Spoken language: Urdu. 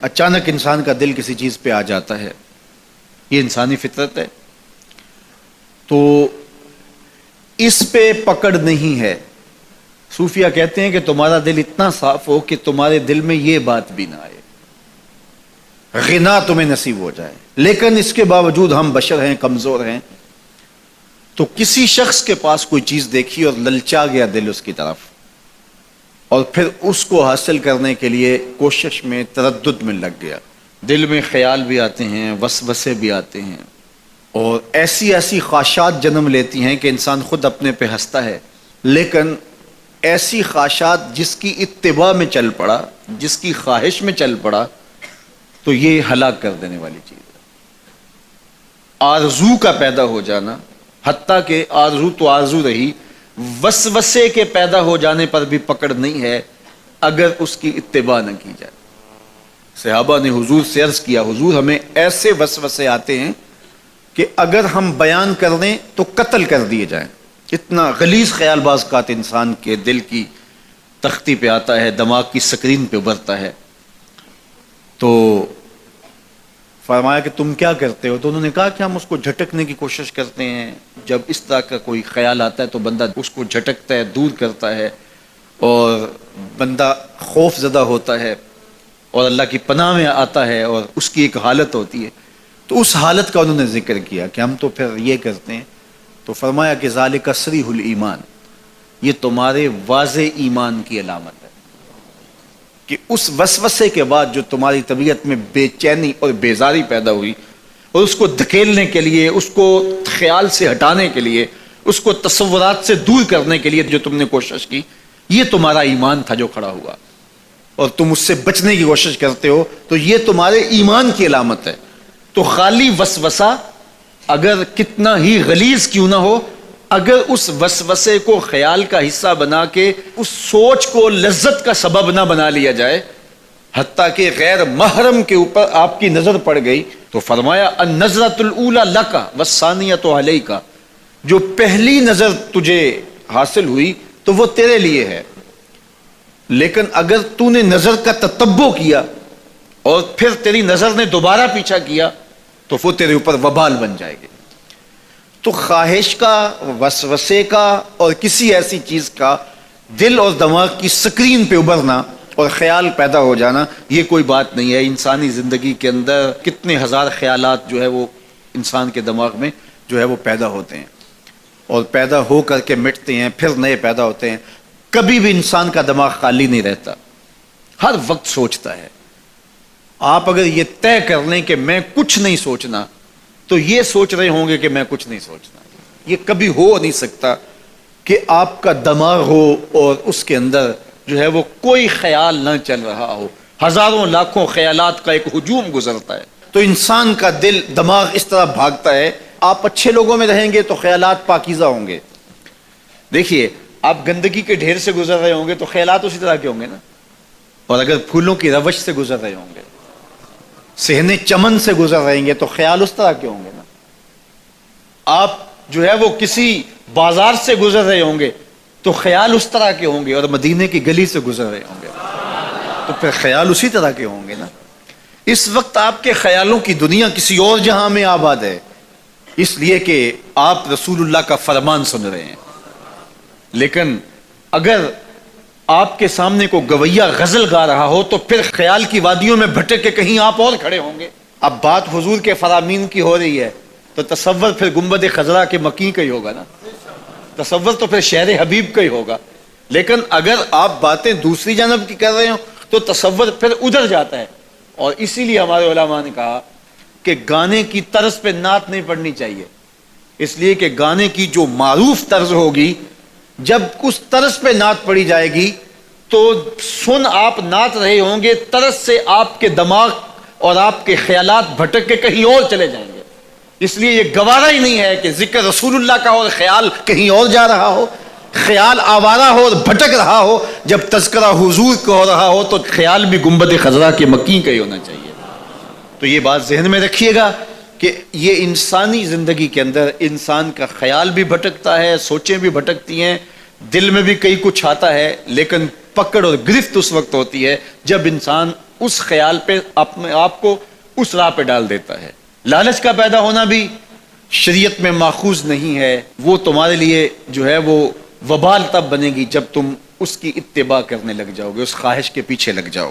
اچانک انسان کا دل کسی چیز پہ آ جاتا ہے، یہ انسانی فطرت ہے، تو اس پہ پکڑ نہیں ہے۔ صوفیہ کہتے ہیں کہ تمہارا دل اتنا صاف ہو کہ تمہارے دل میں یہ بات بھی نہ آئے، غنا تمہیں نصیب ہو جائے، لیکن اس کے باوجود ہم بشر ہیں، کمزور ہیں، تو کسی شخص کے پاس کوئی چیز دیکھی اور للچا گیا دل اس کی طرف، اور پھر اس کو حاصل کرنے کے لیے کوشش میں، تردد میں لگ گیا، دل میں خیال بھی آتے ہیں، وسوسے بھی آتے ہیں، اور ایسی ایسی خواہشات جنم لیتی ہیں کہ انسان خود اپنے پہ ہنستا ہے، لیکن ایسی خواہشات جس کی اتباع میں چل پڑا، جس کی خواہش میں چل پڑا، تو یہ ہلاک کر دینے والی چیز ہے۔ آرزو کا پیدا ہو جانا، حتیٰ کہ آرزو تو آرزو رہی، وسوسے کے پیدا ہو جانے پر بھی پکڑ نہیں ہے اگر اس کی اتباع نہ کی جائے۔ صحابہ نے حضور سے عرض کیا، حضور ہمیں ایسے وسوسے آتے ہیں کہ اگر ہم بیان کر دیں تو قتل کر دیے جائیں، اتنا غلیظ خیال بعض اوقات انسان کے دل کی تختی پہ آتا ہے، دماغ کی سکرین پہ ابھرتا ہے۔ تو فرمایا کہ تم کیا کرتے ہو؟ تو انہوں نے کہا کہ ہم اس کو جھٹکنے کی کوشش کرتے ہیں، جب اس طرح کا کوئی خیال آتا ہے تو بندہ اس کو جھٹکتا ہے، دور کرتا ہے، اور بندہ خوف زدہ ہوتا ہے اور اللہ کی پناہ میں آتا ہے، اور اس کی ایک حالت ہوتی ہے۔ تو اس حالت کا انہوں نے ذکر کیا کہ ہم تو پھر یہ کرتے ہیں، تو فرمایا کہ ذالک صریح الایمان، یہ تمہارے واضح ایمان کی علامت ہے کہ اس وسوسے کے بعد جو تمہاری طبیعت میں بے چینی اور بیزاری پیدا ہوئی، اور اس کو دھکیلنے کے لیے، اس کو خیال سے ہٹانے کے لیے، اس کو تصورات سے دور کرنے کے لیے جو تم نے کوشش کی، یہ تمہارا ایمان تھا جو کھڑا ہوا، اور تم اس سے بچنے کی کوشش کرتے ہو، تو یہ تمہارے ایمان کی علامت ہے۔ تو خالی وسوسہ اگر کتنا ہی غلیظ کیوں نہ ہو، اگر اس وسوسے کو خیال کا حصہ بنا کے اس سوچ کو لذت کا سبب نہ بنا لیا جائے، حتیٰ کہ غیر محرم کے اوپر آپ کی نظر پڑ گئی، تو فرمایا النظرۃ الاولی لک والثانیۃ علیک، جو پہلی نظر تجھے حاصل ہوئی تو وہ تیرے لیے ہے، لیکن اگر تو نے نظر کا تتبع کیا اور پھر تیری نظر نے دوبارہ پیچھا کیا تو وہ تیرے اوپر وبال بن جائے گی۔ تو خواہش کا، وسوسے کا، اور کسی ایسی چیز کا دل اور دماغ کی سکرین پہ ابھرنا اور خیال پیدا ہو جانا، یہ کوئی بات نہیں ہے۔ انسانی زندگی کے اندر کتنے ہزار خیالات جو ہے وہ انسان کے دماغ میں جو ہے وہ پیدا ہوتے ہیں، اور پیدا ہو کر کے مٹتے ہیں، پھر نئے پیدا ہوتے ہیں۔ کبھی بھی انسان کا دماغ خالی نہیں رہتا، ہر وقت سوچتا ہے۔ آپ اگر یہ طے کر لیں کہ میں کچھ نہیں سوچنا، تو یہ سوچ رہے ہوں گے کہ میں کچھ نہیں سوچنا۔ یہ کبھی ہو نہیں سکتا کہ آپ کا دماغ ہو اور اس کے اندر جو ہے وہ کوئی خیال نہ چل رہا ہو، ہزاروں لاکھوں خیالات کا ایک ہجوم گزرتا ہے۔ تو انسان کا دل، دماغ اس طرح بھاگتا ہے۔ آپ اچھے لوگوں میں رہیں گے تو خیالات پاکیزہ ہوں گے۔ دیکھیے، آپ گندگی کے ڈھیر سے گزر رہے ہوں گے تو خیالات اسی طرح کے ہوں گے نا، اور اگر پھولوں کی روش سے گزر رہے ہوں گے، صحن چمن سے گزر رہے ہیں تو خیال اس طرح کے ہوں گے نا۔ آپ جو ہے وہ کسی بازار سے گزر رہے ہوں گے تو خیال اس طرح کے ہوں گے، اور مدینے کی گلی سے گزر رہے ہوں گے تو پھر خیال اسی طرح کے ہوں گے نا۔ اس وقت آپ کے خیالوں کی دنیا کسی اور جہاں میں آباد ہے، اس لیے کہ آپ رسول اللہ کا فرمان سن رہے ہیں، لیکن اگر آپ کے سامنے کو گویا غزل گا رہا ہو تو پھر خیال کی وادیوں میں بھٹک کے کہیں آپ اور کھڑے ہوں گے۔ اب بات حضور کے فرامین کی ہو رہی ہے تو تصور پھر گنبد خضرا کے مکی کا ہی ہوگا نا، تصور تو پھر شہر حبیب کا ہی ہوگا۔ لیکن اگر آپ باتیں دوسری جانب کی کر رہے ہو تو تصور پھر ادھر جاتا ہے، اور اسی لیے ہمارے علماء نے کہا کہ گانے کی طرز پہ نعت نہیں پڑھنی چاہیے، اس لیے کہ گانے کی جو معروف طرز ہوگی، جب اس طرز پہ نعت پڑھی جائے گی تو سن آپ نعت رہے ہوں گے، طرز سے آپ کے دماغ اور آپ کے خیالات بھٹک کے کہیں اور چلے جائیں گے۔ اس لیے یہ گوارا ہی نہیں ہے کہ ذکر رسول اللہ کا اور خیال کہیں اور جا رہا ہو، خیال آوارہ ہو اور بھٹک رہا ہو۔ جب تذکرہ حضور کا ہو رہا ہو تو خیال بھی گنبد خضرا کے مکی کا ہی ہونا چاہیے۔ تو یہ بات ذہن میں رکھیے گا کہ یہ انسانی زندگی کے اندر انسان کا خیال بھی بھٹکتا ہے، سوچیں بھی بھٹکتی ہیں، دل میں بھی کئی کچھ آتا ہے، لیکن پکڑ اور گرفت اس وقت ہوتی ہے جب انسان اس خیال پہ اپنے آپ کو اس راہ پہ ڈال دیتا ہے. لالچ کا پیدا ہونا بھی شریعت میں ماخوذ نہیں ہے. وہ تمہارے لیے جو ہے وہ وبال تب بنے گی جب تم اس کی اتباع کرنے لگ جاؤ گے, اس خواہش کے پیچھے لگ جاؤ گے.